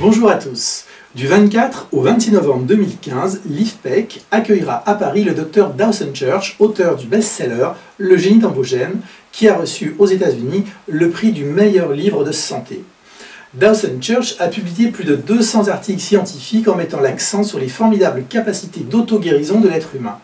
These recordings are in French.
Bonjour à tous. Du 24 au 26 novembre 2015, l'IFPEC accueillera à Paris le Dr Dawson Church, auteur du best-seller Le génie dans vos gènes, qui a reçu aux États-Unis le prix du meilleur livre de santé. Dawson Church a publié plus de 200 articles scientifiques en mettant l'accent sur les formidables capacités d'auto-guérison de l'être humain.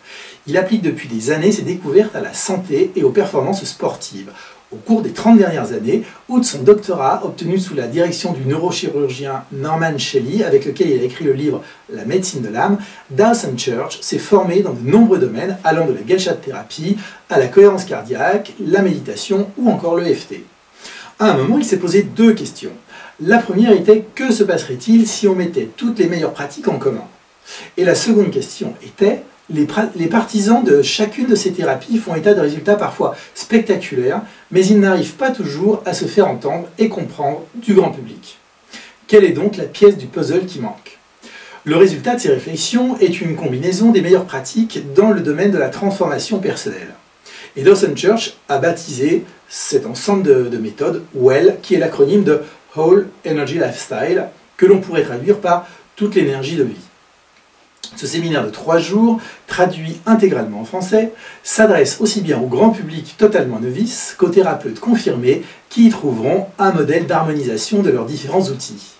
Il applique depuis des années ses découvertes à la santé et aux performances sportives. Au cours des 30 dernières années, outre son doctorat obtenu sous la direction du neurochirurgien Norman Shelley, avec lequel il a écrit le livre La médecine de l'âme, Dawson Church s'est formé dans de nombreux domaines allant de la gestalt-thérapie à la cohérence cardiaque, la méditation ou encore l'EFT. À un moment, il s'est posé deux questions. La première était: que se passerait-il si on mettait toutes les meilleures pratiques en commun? Et la seconde question était: les partisans de chacune de ces thérapies font état de résultats parfois spectaculaires, mais ils n'arrivent pas toujours à se faire entendre et comprendre du grand public. Quelle est donc la pièce du puzzle qui manque? Le résultat de ces réflexions est une combinaison des meilleures pratiques dans le domaine de la transformation personnelle. Et Dawson Church a baptisé cet ensemble de méthodes WELL, qui est l'acronyme de Whole Energy Lifestyle, que l'on pourrait traduire par toute l'énergie de vie. Ce séminaire de 3 jours, traduit intégralement en français, s'adresse aussi bien au grand public totalement novice qu'aux thérapeutes confirmés qui y trouveront un modèle d'harmonisation de leurs différents outils.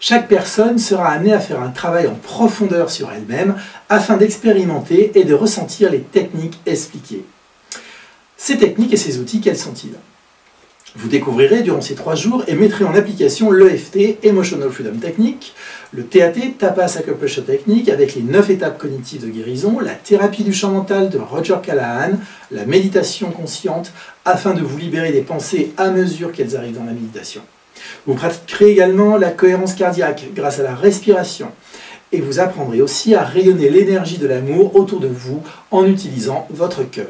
Chaque personne sera amenée à faire un travail en profondeur sur elle-même afin d'expérimenter et de ressentir les techniques expliquées. Ces techniques et ces outils, quels sont-ils? Vous découvrirez durant ces 3 jours et mettrez en application l'EFT, Emotional Freedom Technique, le TAT, Tapas Acupressure Technique, avec les 9 étapes cognitives de guérison, la thérapie du champ mental de Roger Callahan, la méditation consciente, afin de vous libérer des pensées à mesure qu'elles arrivent dans la méditation. Vous pratiquerez également la cohérence cardiaque grâce à la respiration. Et vous apprendrez aussi à rayonner l'énergie de l'amour autour de vous en utilisant votre cœur.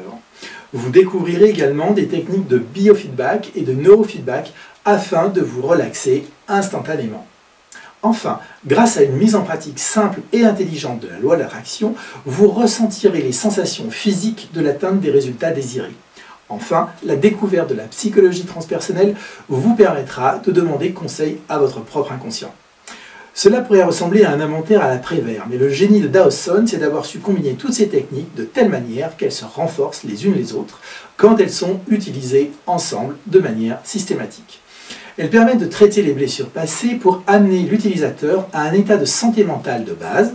Vous découvrirez également des techniques de biofeedback et de neurofeedback afin de vous relaxer instantanément. Enfin, grâce à une mise en pratique simple et intelligente de la loi de l'attraction, vous ressentirez les sensations physiques de l'atteinte des résultats désirés. Enfin, la découverte de la psychologie transpersonnelle vous permettra de demander conseil à votre propre inconscient. Cela pourrait ressembler à un inventaire à la Prévert, mais le génie de Dawson, c'est d'avoir su combiner toutes ces techniques de telle manière qu'elles se renforcent les unes les autres quand elles sont utilisées ensemble de manière systématique. Elles permettent de traiter les blessures passées pour amener l'utilisateur à un état de santé mentale de base,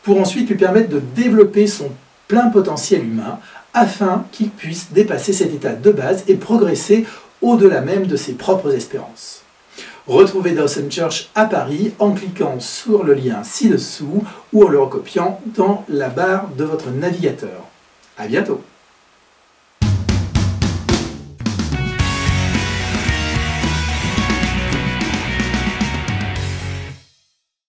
pour ensuite lui permettre de développer son plein potentiel humain afin qu'il puisse dépasser cet état de base et progresser au-delà même de ses propres espérances. Retrouvez Dawson Church à Paris en cliquant sur le lien ci-dessous ou en le recopiant dans la barre de votre navigateur. À bientôt!